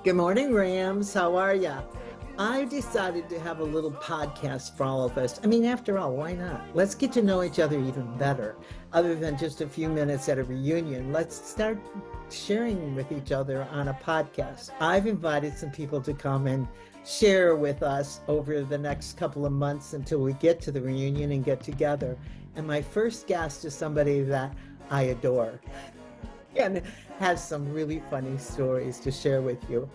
Good morning, Rams. How are ya? I decided to have a little podcast for all of us. I mean, after all, why not? Let's get to know each other even better. Other than just a few minutes at a reunion, let's start sharing with each other on a podcast. I've invited some people to come and share with us over the next couple of months until we get to the reunion and get together. And my first guest is somebody that I adore and has some really funny stories to share with you.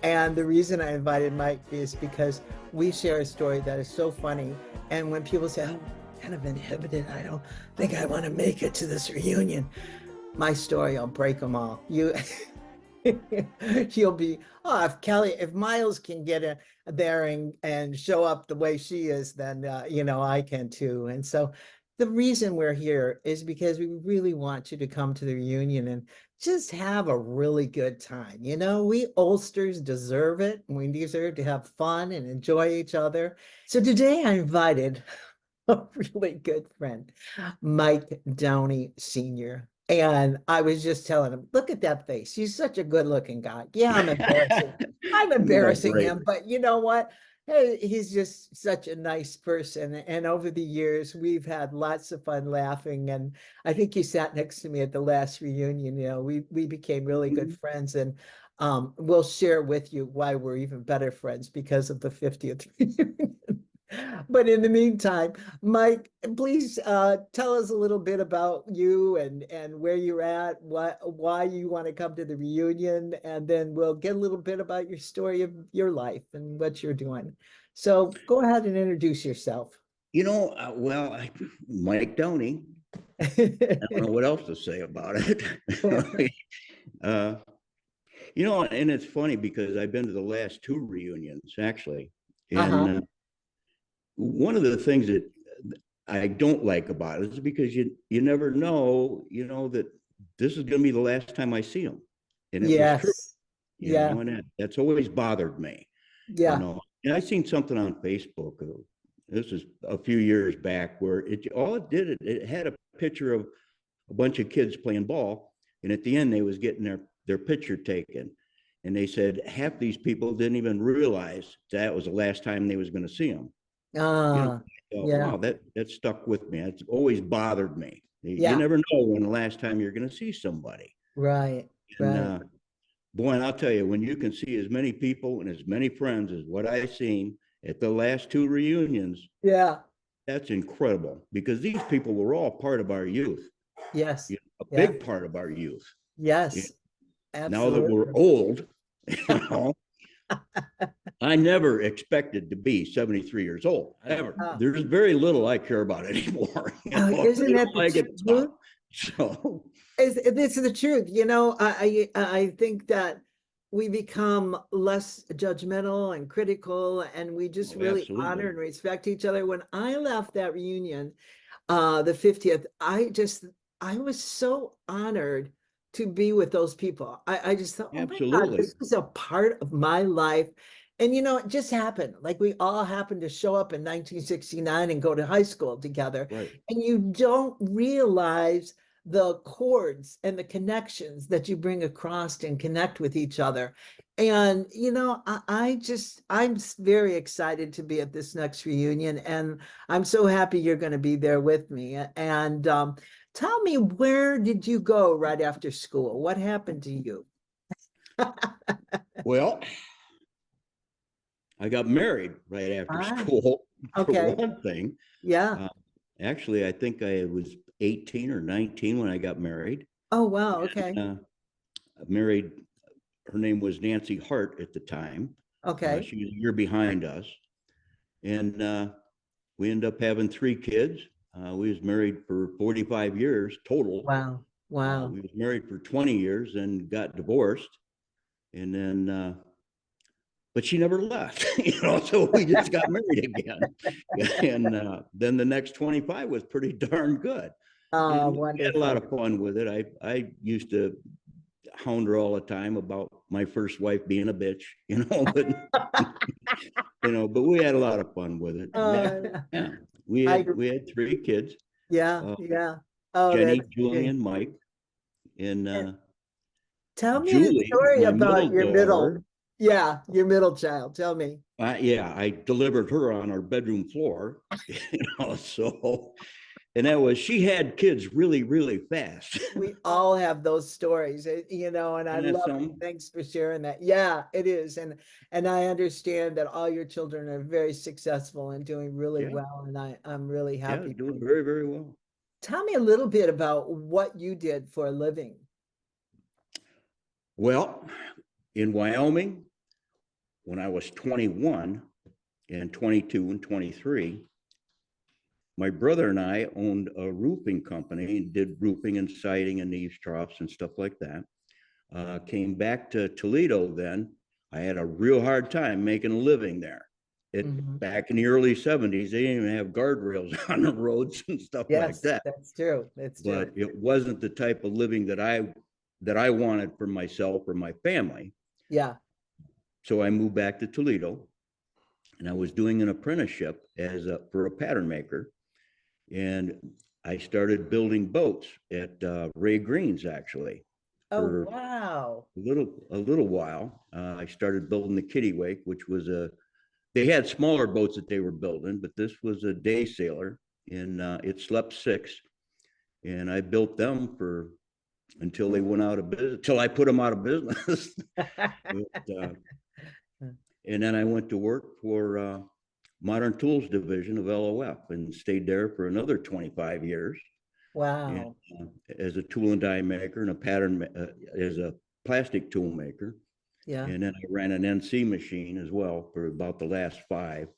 And the reason I invited Mike is because we share a story that is so funny. And when people say, I'm kind of inhibited, I don't think I want to make it to this reunion, my story, I'll break them all. You'll be, oh, if Miles can get there and show up the way she is, then, I can too. And so the reason we're here is because we really want you to come to the reunion and just have a really good time. We Ulsters deserve it. We deserve to have fun and enjoy each other. So today I invited a really good friend, Mike Downey Sr. And I was just telling him, look at that face. He's such a good looking guy. Yeah, I'm embarrassing. I'm embarrassing him, but you know what? Hey, he's just such a nice person. And over the years, we've had lots of fun laughing. And I think he sat next to me at the last reunion. We became really good friends. And we'll share with you why we're even better friends because of the 50th reunion. But in the meantime, Mike, please tell us a little bit about you and where you're at, why you want to come to the reunion, and then we'll get a little bit about your story of your life and what you're doing. So go ahead and introduce yourself. Mike Downey. I don't know what else to say about it. And it's funny because I've been to the last two reunions, actually. And one of the things that I don't like about it is because you never know, that this is going to be the last time I see them. And it was true. And that's always bothered me. Yeah. And I seen something on Facebook. This is a few years back where it had a picture of a bunch of kids playing ball. And at the end, they was getting their picture taken. And they said half these people didn't even realize that was the last time they was going to see them. Wow, that stuck with me. It's always bothered me. You never know when the last time you're going to see somebody. Right. Boy, and I'll tell you, when you can see as many people and as many friends as what I've seen at the last two reunions, that's incredible because these people were all part of our youth. Yes. A big part of our youth. Yes. Absolutely. Now that we're old, I never expected to be 73 years old. Ever. There's very little I care about anymore. Isn't that the truth? So this is the truth. I think that we become less judgmental and critical, and we just really honor and respect each other. When I left that reunion, the 50th, I was so honored to be with those people. I just thought, oh my God, this was a part of my life. And it just happened. Like we all happened to show up in 1969 and go to high school together. Right. And you don't realize the chords and the connections that you bring across and connect with each other. And, I'm very excited to be at this next reunion. And I'm so happy you're going to be there with me. And tell me, where did you go right after school? What happened to you? Well, I got married right after school, for one thing. Yeah. Actually, I think I was 18 or 19 when I got married. Oh, wow. Okay. I married, her name was Nancy Hart at the time. Okay. She was a year behind us. And we ended up having 3 kids. We was married for 45 years total. Wow. Wow. We was married for 20 years and got divorced. And then but she never left, so we just got married again. And then the next 25 was pretty darn good. Oh, we had a lot of fun with it. I used to hound her all the time about my first wife being a bitch, but we had a lot of fun with it. We had 3 kids. Yeah. Oh, Jenny, Julie, and Mike. And tell me Julie, the story about your middle. Yeah, your middle child. Tell me. Yeah, I delivered her on our bedroom floor, so, and that was, she had kids really, really fast. We all have those stories, and I And that's love it. some, Thanks for sharing that. Yeah, it is. And I understand that all your children are very successful and doing really yeah, well. And I'm really yeah, happy for doing you. very, very well. Tell me a little bit about what you did for a living. Well, in Wyoming, when I was 21 and 22 and 23, my brother and I owned a roofing company and did roofing and siding and eaves troughs and stuff like that. Came back to Toledo then. I had a real hard time making a living there. Mhm. Back in the early 70s, they didn't even have guardrails on the roads and stuff like Yes, that. that's true. That's true. But it wasn't the type of living that I wanted for myself or my family. Yeah. So I moved back to Toledo, and I was doing an apprenticeship for a pattern maker, and I started building boats at Ray Green's actually Oh, for wow. a little while. I started building the Kitty Wake, which was they had smaller boats that they were building, but this was a day sailor, and it slept six, and I built them for until they went out of business, until I put them out of business. But, and then I went to work for Modern Tools Division of LOF and stayed there for another 25 years. And Wow. as a tool and die maker and a pattern as a plastic tool maker. Yeah. And then I ran an NC machine as well for about the last 5.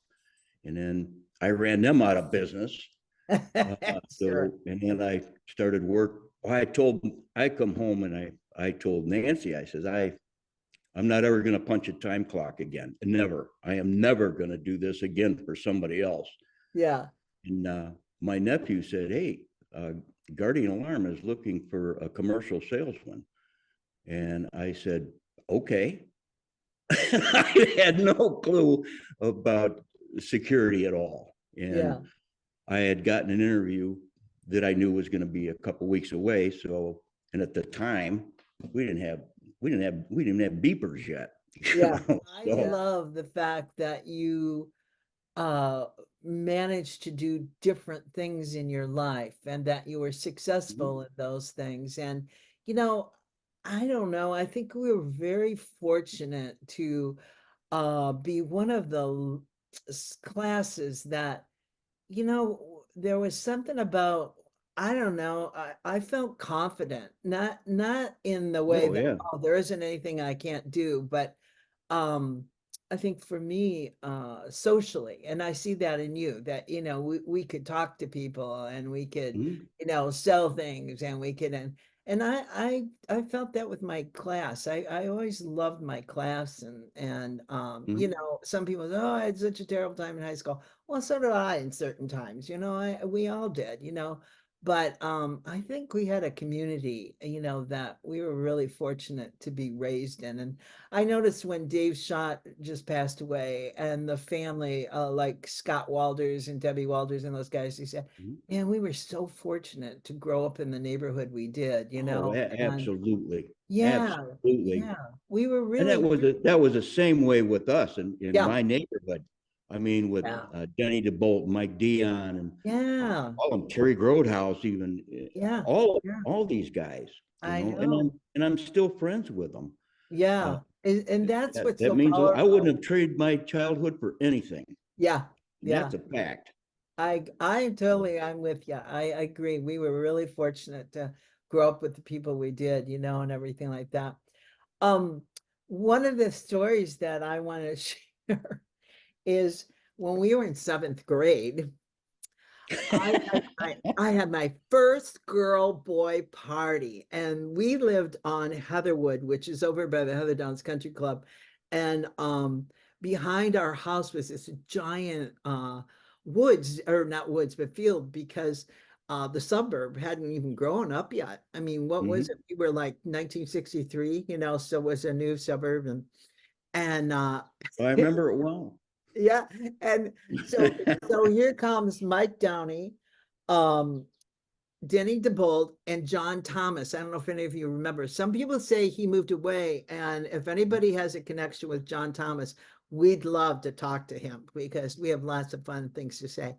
And then I ran them out of business. Sure. And then I started work. I come home and I told Nancy, I says, I'm not ever going to punch a time clock again. Never. I am never going to do this again for somebody else. Yeah. And my nephew said, hey, Guardian Alarm is looking for a commercial salesman. And I said, okay. I had no clue about security at all. Yeah. And I had gotten an interview that I knew was going to be a couple weeks away. So, and at the time, we didn't have beepers yet. Yeah. I So, love the fact that you uh managed to do different things in your life and that you were successful in those things. And you know, I don't know, I think we were very fortunate to be one of the classes that, there was something about, I don't know, I felt confident, not in the way oh that, yeah. oh, there isn't anything I can't do, but um, I think for me, socially, and I see that in you, that, we could talk to people and we could, Mhm. sell things and we could, and I felt that with my class. I always loved my class and Mhm. some people say, oh, I had such a terrible time in high school. Well, so did I in certain times, we all did, but I think we had a community, that we were really fortunate to be raised in. And I noticed when Dave Schott just passed away and the family, like Scott Walders and Debbie Walders and those guys, he said, Mhm. man, we were so fortunate to grow up in the neighborhood we did, Oh, and absolutely. yeah, Absolutely. yeah, we were And really, that was the same way with us in yeah, my neighborhood. I mean, with yeah, Denny DeBolt, Mike Dion, and yeah, all of them, Terry Grodehouse, even yeah, yeah, all these guys, I and know. I'm still friends with them. Uh, Yeah. And that's that what's that so means a lot. I wouldn't powerful. have traded my childhood for anything, Yeah. and Yeah. that's a fact. I'm with you. I agree. We were really fortunate to grow up with the people we did, and everything like that. Um, One of the stories that I want to share is when we were in seventh grade, I had my first girl boy party, and we lived on Heatherwood, which is over by the Heather Downs Country Club. And behind our house was this giant woods, or not woods, but field, because the suburb hadn't even grown up yet. I mean, what was Mhm. it? We were like 1963, so it was a new suburb. And I remember it well. yeah, and so here comes Mike Downey, um, Denny DeBold and John Thomas. I don't know if any of you remember. Some people say he moved away, and if anybody has a connection with John Thomas, we'd love to talk to him because we have lots of fun things to say.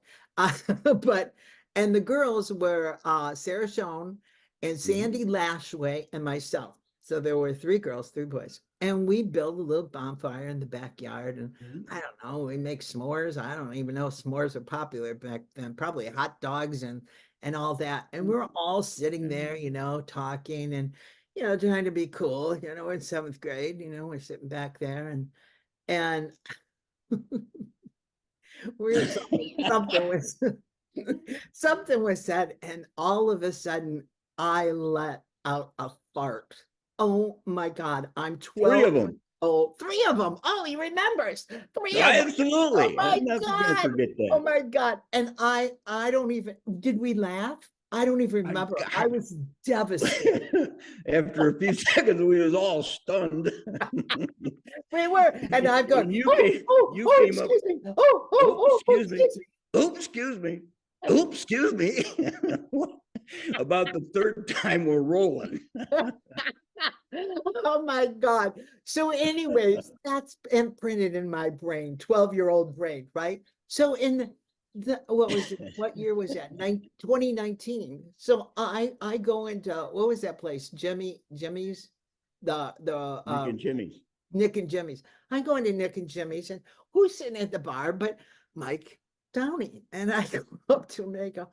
But and the girls were Sarah Schoen and Sandy Lashway and myself. So there were 3 girls, 3 boys, and we built a little bonfire in the backyard. And I don't know, we make s'mores. I don't even know if s'mores are popular back then. Probably hot dogs and all that. And we're all sitting there, you know, talking and, you know, trying to be cool. You know, we're in 7th grade, you know, we're sitting back there and we're something was something was said, and all of a sudden I let out a fart. Oh my God, I'm 12. 3 of them. Oh, 3 of them. Oh, he remembers. 3 of them. Absolutely. Oh my I'm never gonna God. forget that. Oh my God. And I don't even, did we laugh? I don't even remember. I was devastated. After a few seconds, we was all stunned. We were, and I'm going, When you oh, came- oh, you oh, came up- excuse me. Oh, oh, oh, Excuse me. Oops, excuse me. Oops, excuse me. About the 3rd time we're rolling. Oh my God. So anyways, that's imprinted in my brain, 12-year-old brain, right? So in what year was that? 2019. So I go into, what was that place? Jimmy's, the Nick and Jimmy's. Nick and Jimmy's. I go into Nick and Jimmy's, and who's sitting at the bar but Mike Downey? And I go up to him and I go,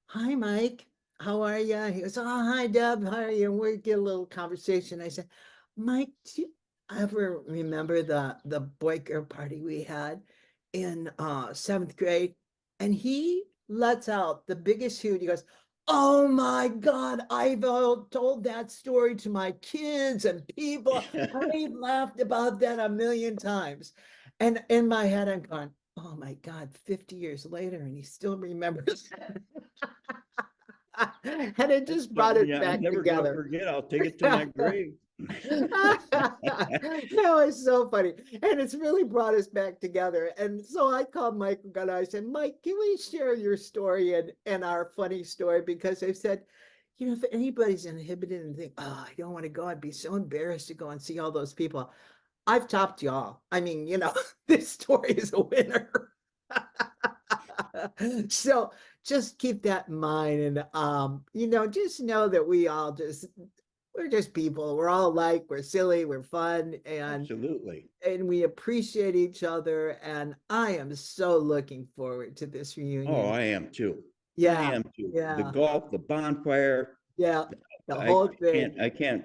hi, Mike. How are you? He goes, oh, hi, Deb. How are you? And we get a little conversation. I said, Mike, do you ever remember the boy girl party we had in 7th grade? And he lets out the biggest hoot. He goes, oh my God, I've told that story to my kids and people. I laughed about that a million times. And in my head, I'm going, oh my God, 50 years later, and he still remembers. And it just brought it Yeah, back I'm never together. gonna forget. I'll take it to my grave. That was so funny. And it's really brought us back together. And so I called Mike and I said, Mike, can we share your story and our funny story? Because I said, you know, if anybody's inhibited and think, oh, I don't want to go, I'd be so embarrassed to go and see all those people. I've topped y'all. I mean, you know, this story is a winner. So just keep that in mind. And you know, just know that we're just people. We're all alike, we're silly, we're fun, Absolutely. and we appreciate each other. And I am so looking forward to this reunion. Oh, I am too. Yeah, I am too. yeah. The golf, the bonfire. Yeah, the whole thing. I can't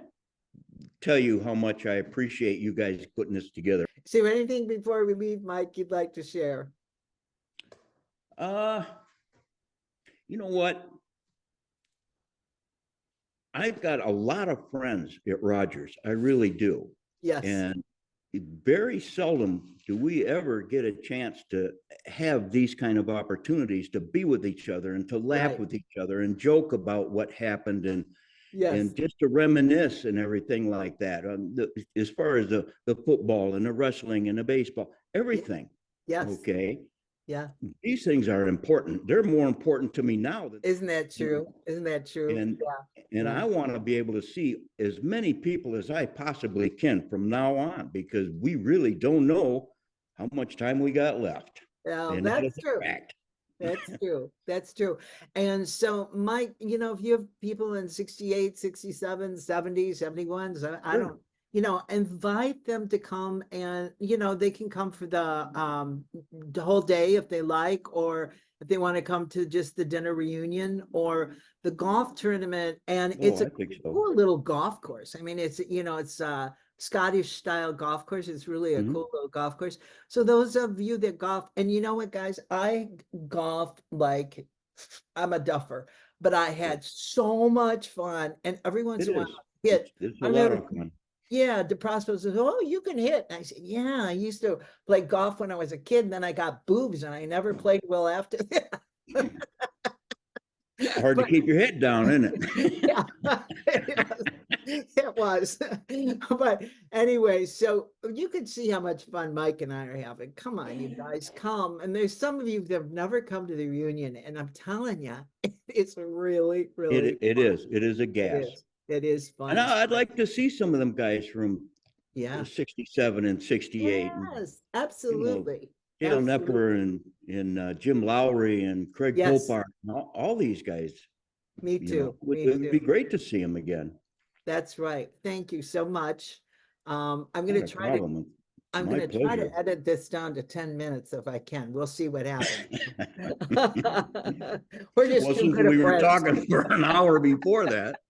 tell you how much I appreciate you guys putting this together. Is there anything before we leave, Mike, you'd like to share? You know what? I've got a lot of friends at Rogers. I really do. Yes. And very seldom do we ever get a chance to have these kind of opportunities to be with each other and to laugh with each other and joke about what happened and just to reminisce and everything like that. As far as the football and the wrestling and the baseball, everything. Yes. Okay. Yeah. These things are important. They're more important to me now. Isn't that true? Isn't that true? And I want to be able to see as many people as I possibly can from now on, because we really don't know how much time we got left. Yeah, that's true. That's true. That's true. And so, Mike, you know, if you have people in 68, 67, 70, 71, I don't, you know, invite them to come, and, you know, they can come for the whole day if they like, or if they want to come to just the dinner reunion or the golf tournament. And it's a cool little golf course. I mean, it's, you know, it's Scottish style golf course. It's really a cool little golf course. So those of you that golf, and you know what, guys, I golf like I'm a duffer, but I had so much fun. And every once in a while, it's a lot of fun. Yeah, DeProspo says, oh, you can hit. And I said, yeah, I used to play golf when I was a kid, and then I got boobs and I never played well after that. Hard to keep your head down, isn't it? Yeah. It was. But anyway, so you can see how much fun Mike and I are having. Come on, you guys, come. And there's some of you that have never come to the reunion, and I'm telling you, it's really, really It fun. is. It is a It gas. is. It is And fun. I'd like to see some of them guys from Yeah. 67 and 68 and, Yes, you know, absolutely. Dale Nepper Absolutely. and Jim Lowry and Craig Yes, Popar, all these guys, me you know, too. Me it would be too. great to see them again. That's right. Thank you so much. I'm Not gonna a try to problem. I'm My gonna try pleasure. to edit this down to 10 minutes if I can. We'll see what happens. We're just Well, too since good of we were friends. talking for an hour before that,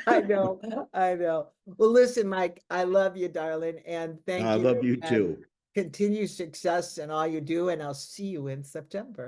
I know, I know. Well, listen, Mike, I love you, darling, and thank I you, love you and too. continue success in all you do, and I'll see you in September.